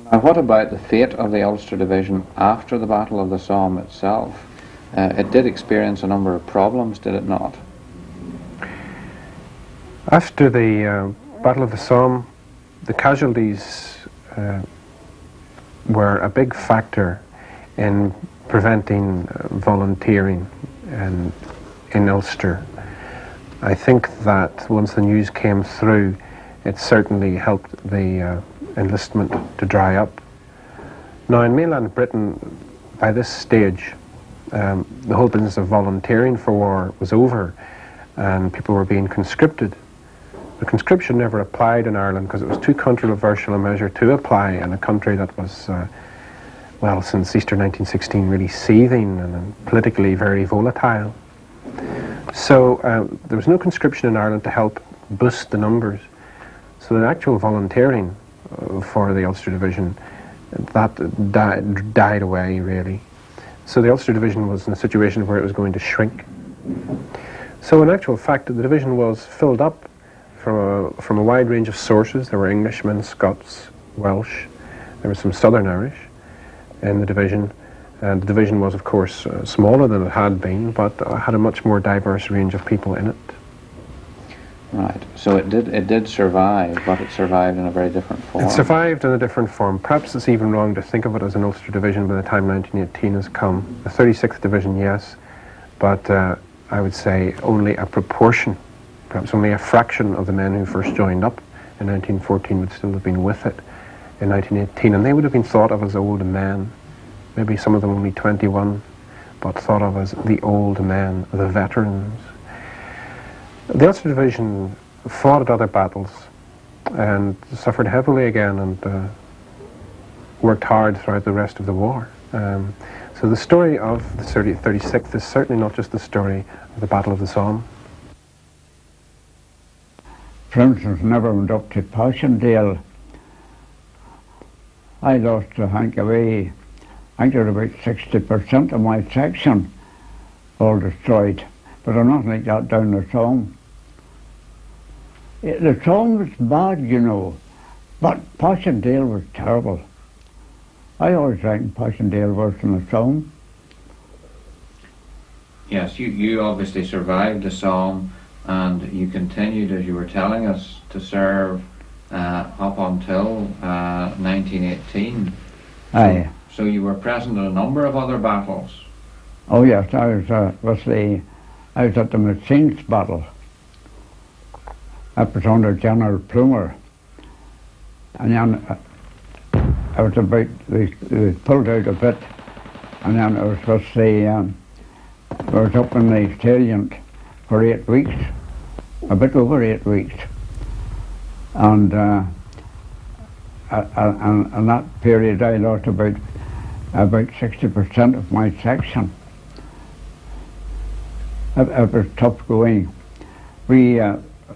Now, what about the fate of the Ulster Division after the Battle of the Somme itself? It did experience a number of problems, did it not? After the Battle of the Somme, the casualties were a big factor in preventing volunteering in Ulster. I think that once the news came through, it certainly helped the enlistment to dry up. Now in mainland Britain, by this stage, the whole business of volunteering for war was over and people were being conscripted. The conscription never applied in Ireland because it was too controversial a measure to apply in a country that was, well, since Easter 1916, really seething and politically very volatile. So there was no conscription in Ireland to help boost the numbers. So the actual volunteering for the Ulster Division, that died away, really. So the Ulster Division was in a situation where it was going to shrink. So in actual fact, the division was filled up from a wide range of sources. There were Englishmen, Scots, Welsh, there was some Southern Irish in the division. And the division was, of course, smaller than it had been, but had a much more diverse range of people in it. Right. So it did survive, but it survived in a very different form. It survived in a different form. Perhaps it's even wrong to think of it as an Ulster Division by the time 1918 has come. The 36th Division, yes, but I would say only a proportion, perhaps only a fraction of the men who first joined up in 1914 would still have been with it in 1918, and they would have been thought of as old men. Maybe some of them only 21, but thought of as the old men, the veterans. The Ulster Division fought at other battles and suffered heavily again and worked hard throughout the rest of the war. So the story of the 36th is certainly not just the story of the Battle of the Somme. For instance, never went up to Passchendaele. I lost a hank away. I think about 60% of my section all destroyed, but I'm not like that down the Somme. The Somme was bad, you know, but Passchendaele was terrible. I always liked Passchendaele worse than the Somme. Yes, you obviously survived the Somme, and you continued, as you were telling us, to serve up until 1918. Aye. So you were present in a number of other battles. Oh yes, I was at the Messines battle. That was under General Plumer, and then I was about we pulled out a bit, and then I was supposed to I was up in the salient for 8 weeks, a bit over 8 weeks, and in that period I lost about 60% of my section. It was tough going.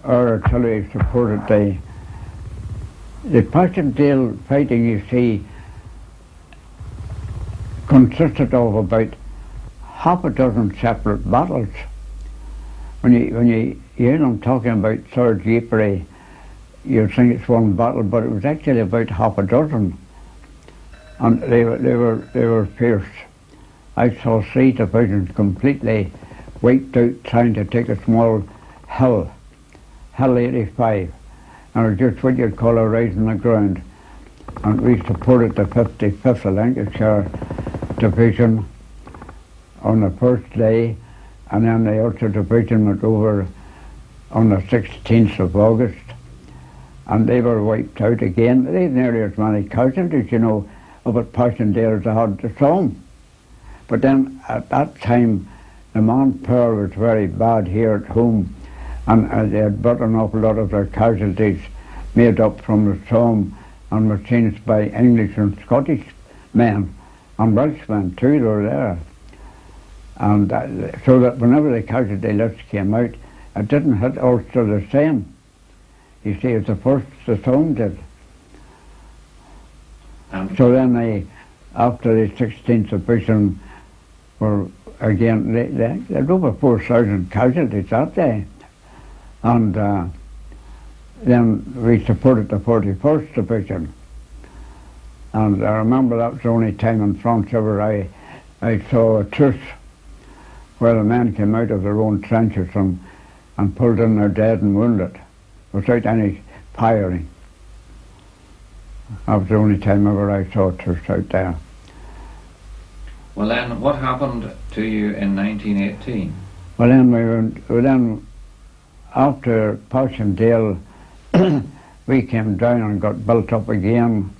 Our artillery supported the Passchendaele fighting, you see, consisted of about half a dozen separate battles. When you hear them talking about Sir Ypres, you think it's one battle, but it was actually about half a dozen. And they were fierce. I saw 3 divisions completely wiped out trying to take a small hill 85, and it was just what you'd call a rise in the ground. And we supported the 55th Lancashire Division on the first day, and then the Ulster Division went over on the 16th of August, and they were wiped out again. They had nearly as many casualties, you know, up at Passchendaele as they had the Somme. But then at that time, the manpower was very bad here at home, and they had brought an awful lot of their casualties made up from the Somme and were changed by English and Scottish men, and Welshmen too, they were there. And so that whenever the casualty list came out, it didn't hit Ulster the same. You see, it's the first the Somme did. So then after the 16th Division were again, they had over 4,000 casualties that day. And then we supported the 41st Division. And I remember that was the only time in France ever I saw a truce where the men came out of their own trenches and pulled in their dead and wounded without any firing. That was the only time ever I saw a truce out there. Well then, what happened to you in 1918? Well then after Passchendaele we came down and got built up again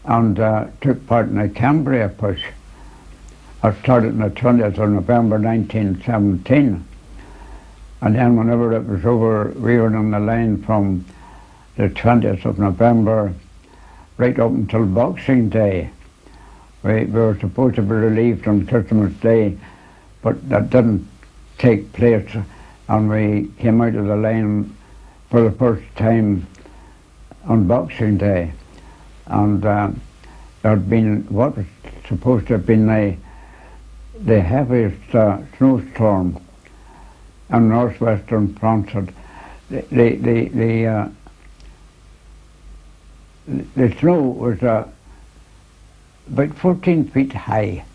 and took part in the Cambria push. I started on the 20th of November 1917, and then whenever it was over we were on the line from the 20th of November right up until Boxing Day. We were supposed to be relieved on Christmas Day, but that didn't take place, and we came out of the line for the first time on Boxing Day. And there had been what was supposed to have been the heaviest snowstorm in northwestern France. The snow was about 14 feet high,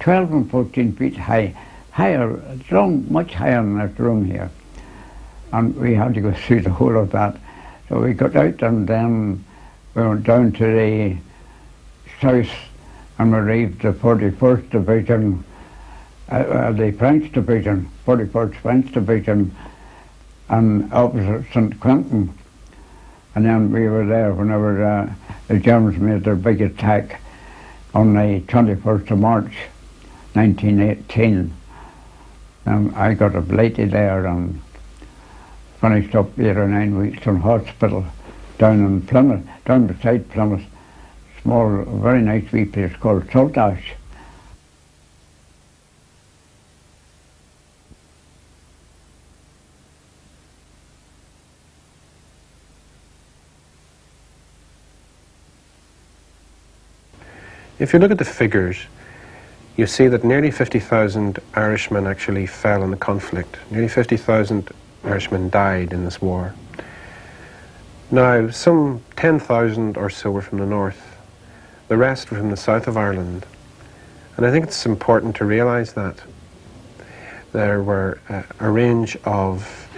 12 and 14 feet high, higher, much higher than this room here. And we had to go through the whole of that. So we got out and then we went down to the south and we reached the 41st Division, the French Division, 41st French Division, and opposite St. Quentin. And then we were there whenever the Germans made their big attack on the 21st of March 1918. And I got ablated there and finished up 8 or 9 weeks in hospital down in Plymouth, down beside Plymouth, small, very nice wee place called Saltash. If you look at the figures, you see that nearly 50,000 Irishmen actually fell in the conflict. Nearly 50,000 Irishmen died in this war. Now, some 10,000 or so were from the north. The rest were from the south of Ireland. And I think it's important to realise that. There were a range of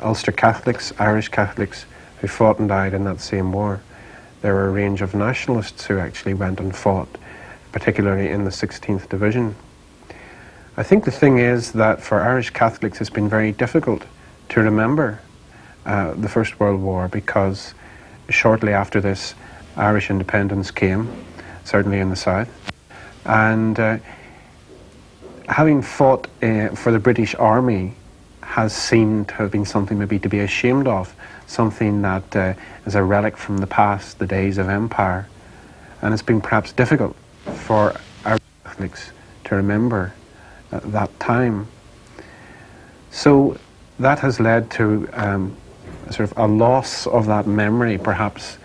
Ulster Catholics, Irish Catholics, who fought and died in that same war. There were a range of nationalists who actually went and fought, particularly in the 16th Division. I think the thing is that for Irish Catholics it's been very difficult to remember the First World War, because shortly after this Irish independence came, certainly in the south, and having fought for the British Army has seemed to have been something maybe to be ashamed of, something that is a relic from the past, the days of empire, and it's been perhaps difficult for our Catholics to remember that time. So that has led to sort of a loss of that memory, perhaps,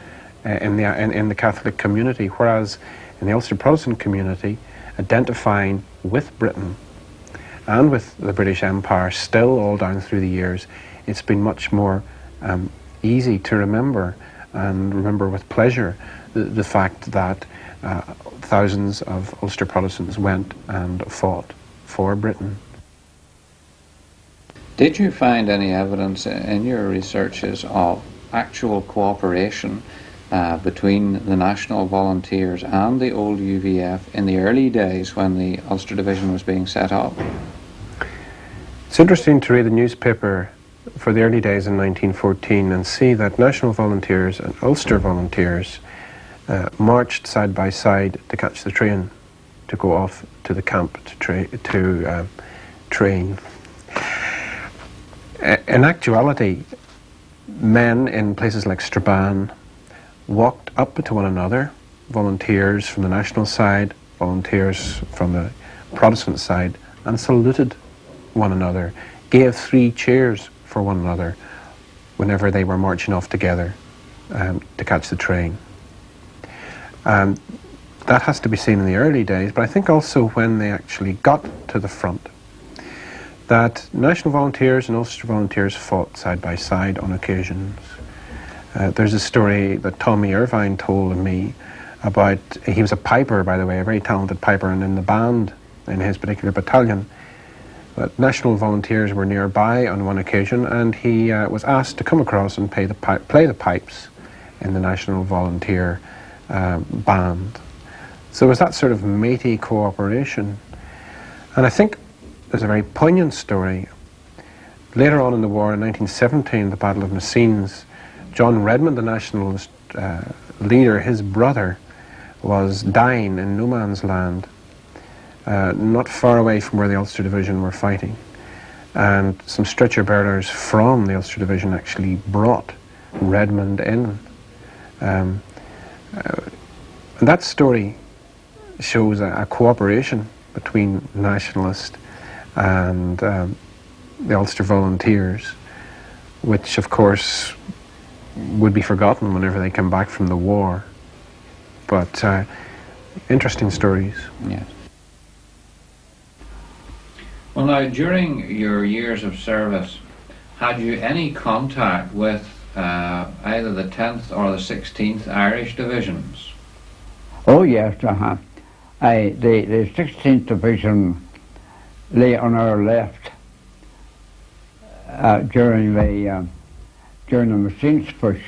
in the Catholic community, whereas in the Ulster Protestant community, identifying with Britain and with the British Empire still all down through the years, it's been much more easy to remember, and remember with pleasure the fact that thousands of Ulster Protestants went and fought for Britain. Did you find any evidence in your researches of actual cooperation between the National Volunteers and the old UVF in the early days when the Ulster Division was being set up? It's interesting to read the newspaper for the early days in 1914 and see that National Volunteers and Ulster Volunteers marched side by side to catch the train to go off to the camp to train. In actuality, men in places like Strabane walked up to one another, volunteers from the national side, volunteers from the Protestant side, and saluted one another, gave 3 cheers for one another whenever they were marching off together to catch the train. That has to be seen in the early days, but I think also when they actually got to the front, that National Volunteers and Ulster Volunteers fought side by side on occasions. There's a story that Tommy Irvine told me about, he was a piper, by the way, a very talented piper, and in the band in his particular battalion. But National Volunteers were nearby on one occasion, and he was asked to come across and play the pipes in the National Volunteer band. So it was that sort of matey cooperation. And I think there's a very poignant story. Later on in the war, in 1917, the Battle of Messines, John Redmond, the nationalist leader, his brother, was dying in no man's land, not far away from where the Ulster Division were fighting. And some stretcher bearers from the Ulster Division actually brought Redmond in. And that story shows a cooperation between nationalist and the Ulster Volunteers, which of course would be forgotten whenever they come back from the war. But interesting stories. Yes. Well, now, during your years of service, had you any contact with either the 10th or the 16th Irish Divisions? Oh yes, the 16th Division lay on our left during the Messines push.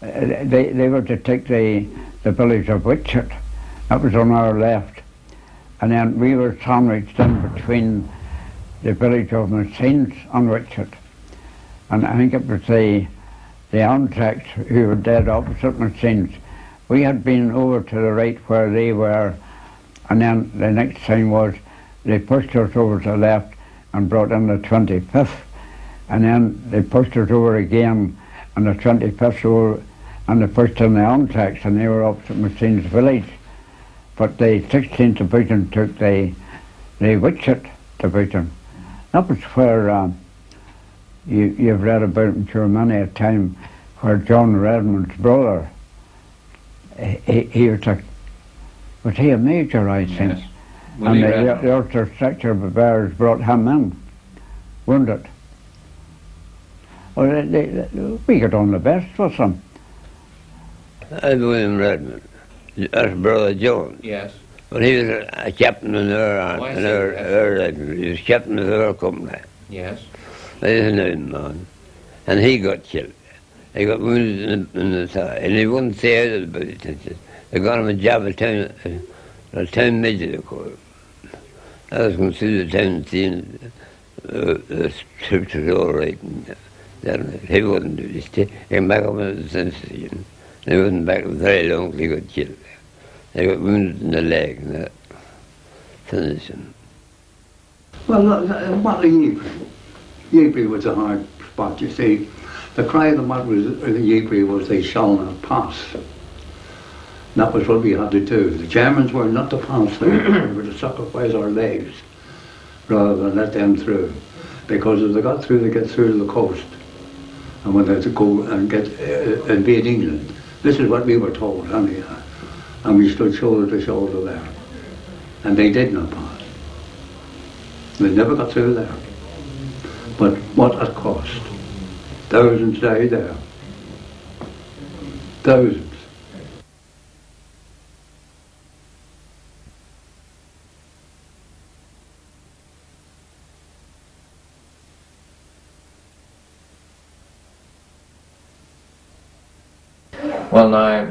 They were to take the village of Whitchett. That was on our left. And then we were sandwiched in between the village of Messines and Whitchett. And I think it was the Anzacs who were dead opposite Messines. We had been over to the right where they were, and then the next thing was they pushed us over to the left and brought in the 25th, and then they pushed us over again, and the 25th over, and they pushed in the Anzacs, and they were opposite Messines village. But the 16th Division took the Whitchett Division. That was where you've read about, I'm sure, many a time, where John Redmond's brother, he was he a major, I think? Yes. And the Ulster Stretcher Bearers brought him in, wounded. Well, we got on the best with them. I'm William Redmond. That's brother John. Yes. But he was a captain in our regiment. He was captain of our company. Yes. He was an old man. And he got killed. He got wounded in the thigh. And he wouldn't say out about it. They got him a job at a town major, they call it. I was going through the town and seeing the troops was all right. And then he wouldn't do this. He came back up in the census again. He wasn't back very long till he got killed. He got wounded in the leg and that finished him. Well, what Ypres? Ypres was a hard spot, you see. The cry of the mud was, Ypres was, they shall not pass. That was what we had to do. The Germans were not to pass there. We were to sacrifice our lives rather than let them through. Because if they got through, they get through to the coast. And when they had to go and invade England, this is what we were told, anyhow. And we stood shoulder to shoulder there. And they did not pass. They never got through there. But what at cost? Thousands died there. Thousands. Well, now,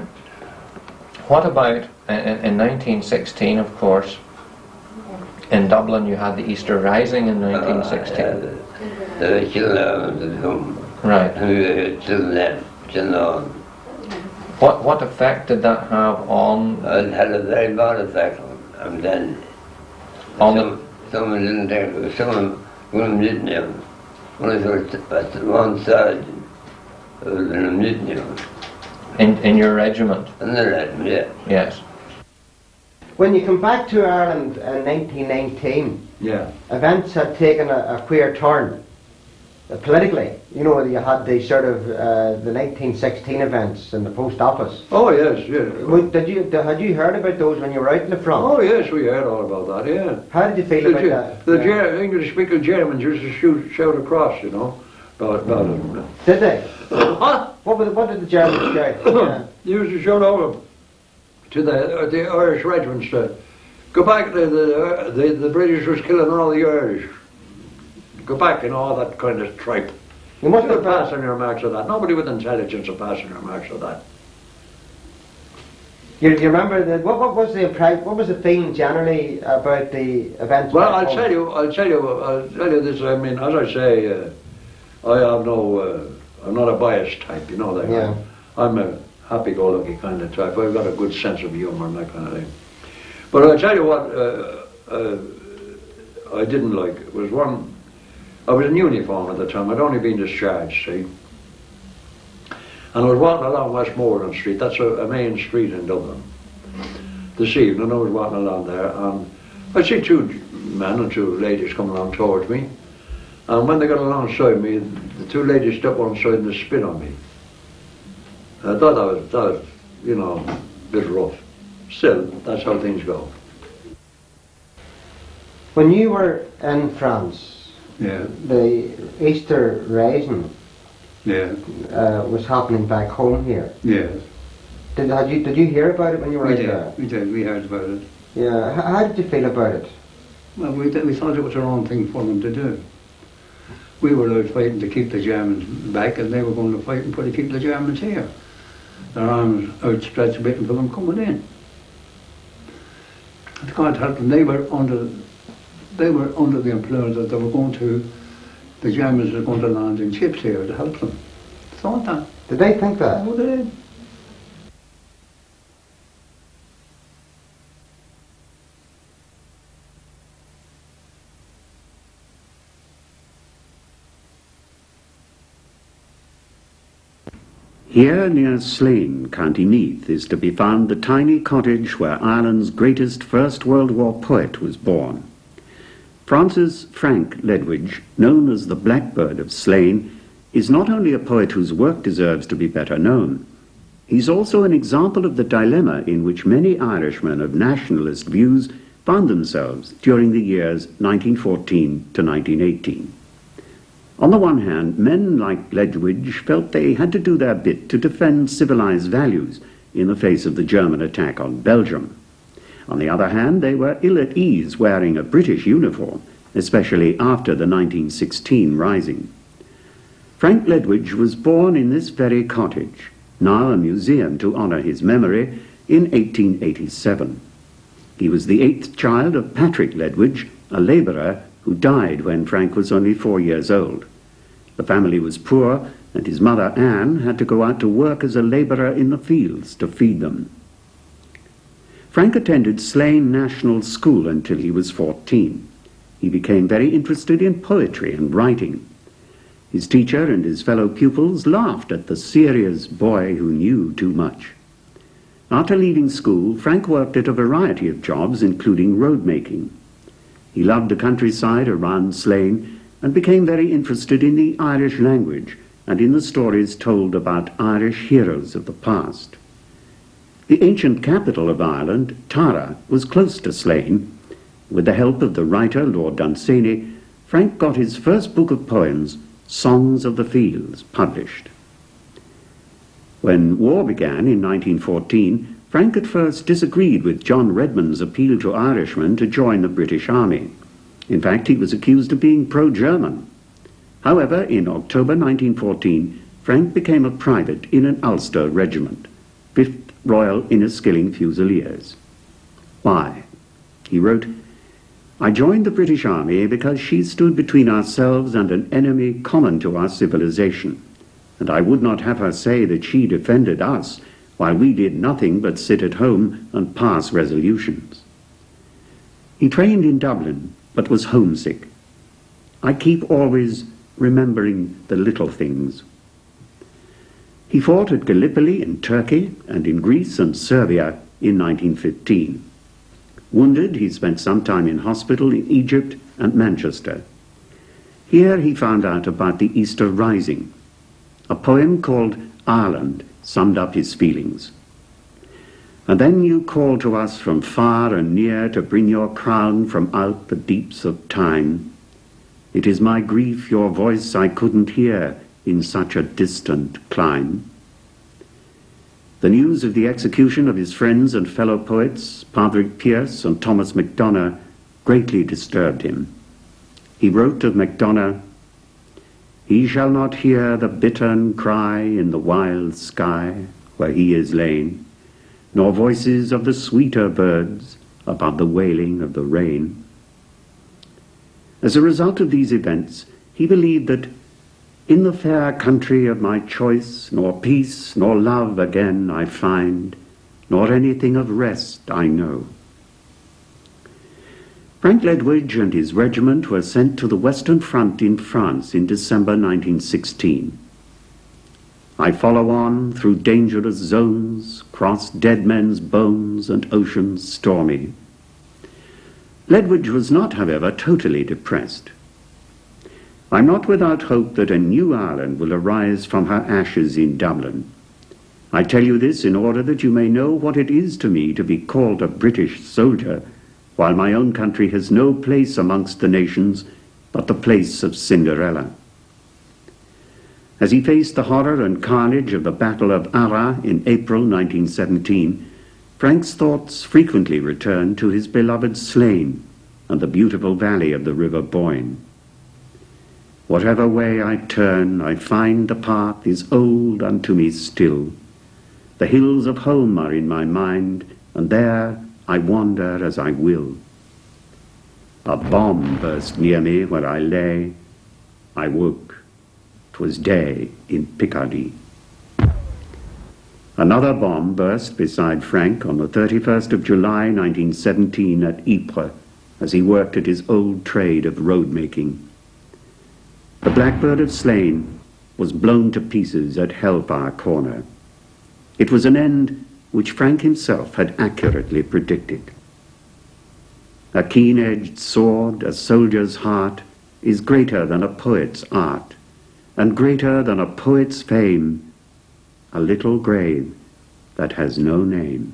what about in 1916, of course, in Dublin you had the Easter Rising in 1916. They killed them at home. Right. Till now. What effect did that have on? It had a very bad effect on them. Someone didn't take it. Someone wouldn't mutiny on them. When I was at one sergeant, there was a mutiny on them. In your regiment? In the regiment, yeah. Yes. When you come back to Ireland in 1919, Yeah. events had taken a queer turn politically. You know, you had the sort of the 1916 events in the post office. Oh yes, yes. Had you heard about those when you were out in the front? Oh yes, we heard all about that, yeah. How did you feel about that? The English-speaking Germans used to shout across, you know, about Did they? What did the Germans shout? They used to shout over them. to the Irish regiments to go back. The British was killing all the Irish. Go back and all that kind of tripe. You must You're have passing your marks of that. Nobody with intelligence are passing your marks of that. You remember what was the feeling generally about the events? Well, back I'll home? tell you this. I mean, as I say, I have no. I'm not a biased type, you know that. Yeah. I'm a happy-go-lucky kind of type. I've got a good sense of humour and that kind of thing. But I'll tell you what I didn't like. It was one. I was in uniform at the time. I'd only been discharged, see. And I was walking along Westmoreland Street. That's a main street in Dublin. This evening I was walking along there, and I see two men and two ladies coming along towards me. And when they got alongside me, the two ladies stepped on side and they spit on me. I thought that was, you know, a bit rough. Still, that's how things go. When you were in France, Yeah, the Easter Rising yeah, was happening back home here. yeah. Did you hear about it when you were We out did, there? we did, we heard about it. Yeah. How did you feel about it? Well, we thought it was the wrong thing for them to do. We were out fighting to keep the Germans back, and they were going to fight and to keep the Germans here. Their arms outstretched waiting for them coming in. And God help them, they were under the influence that they were going to, the Germans were going to land in ships here to help them. Thought that. Did they think that? Oh, they did. Here near Slane, County Meath, is to be found the tiny cottage where Ireland's greatest First World War poet was born. Francis Frank Ledwidge, known as the Blackbird of Slane, is not only a poet whose work deserves to be better known, he's also an example of the dilemma in which many Irishmen of nationalist views found themselves during the years 1914 to 1918. On the one hand, men like Ledwidge felt they had to do their bit to defend civilized values in the face of the German attack on Belgium. On the other hand, they were ill at ease wearing a British uniform, especially after the 1916 Rising. Frank Ledwidge was born in this very cottage, now a museum to honour his memory, in 1887. He was the 8th child of Patrick Ledwidge, a labourer who died when Frank was only 4 years old. The family was poor, and his mother, Anne, had to go out to work as a labourer in the fields to feed them. Frank attended Slane National School until he was 14. He became very interested in poetry and writing. His teacher and his fellow pupils laughed at the serious boy who knew too much. After leaving school, Frank worked at a variety of jobs, including road making. He loved the countryside around Slane and became very interested in the Irish language and in the stories told about Irish heroes of the past. The ancient capital of Ireland, Tara, was close to Slane. With the help of the writer Lord Dunsany, Frank got his first book of poems, Songs of the Fields, published. When war began in 1914, Frank at first disagreed with John Redmond's appeal to Irishmen to join the British Army. In fact, he was accused of being pro-German. However, in October 1914, Frank became a private in an Ulster regiment, 5th Royal Inniskilling Fusiliers. Why? He wrote, "I joined the British Army because she stood between ourselves and an enemy common to our civilization, and I would not have her say that she defended us while we did nothing but sit at home and pass resolutions." He trained in Dublin, but was homesick. "I keep always remembering the little things." He fought at Gallipoli in Turkey and in Greece and Serbia in 1915. Wounded, he spent some time in hospital in Egypt and Manchester. Here he found out about the Easter Rising. A poem called Ireland summed up his feelings. "And then you call to us from far and near to bring your crown from out the deeps of time. It is my grief your voice I couldn't hear in such a distant clime." The news of the execution of his friends and fellow poets, Padraig Pearse and Thomas MacDonagh, greatly disturbed him. He wrote of MacDonagh, "He shall not hear the bittern cry in the wild sky where he is lain, nor voices of the sweeter birds above the wailing of the rain." As a result of these events, he believed that "in the fair country of my choice, nor peace nor love again I find, nor anything of rest I know." Frank Ledwidge and his regiment were sent to the Western Front in France in December 1916. "I follow on through dangerous zones, cross dead men's bones and oceans stormy." Ledwidge was not, however, totally depressed. "I'm not without hope that a new Ireland will arise from her ashes in Dublin. I tell you this in order that you may know what it is to me to be called a British soldier, while my own country has no place amongst the nations but the place of Cinderella." As he faced the horror and carnage of the Battle of Arras in April 1917, Frank's thoughts frequently returned to his beloved Slane and the beautiful valley of the River Boyne. "Whatever way I turn, I find the path is old unto me still. The hills of home are in my mind, and there I wander as I will. A bomb burst near me where I lay. I woke. 'Twas day in Picardy." Another bomb burst beside Frank on the 31st of July 1917 at Ypres as he worked at his old trade of road making. The Blackbird of Slane was blown to pieces at Hellfire Corner. It was an end which Frank himself had accurately predicted. "A keen-edged sword, a soldier's heart, is greater than a poet's art, and greater than a poet's fame, a little grave that has no name."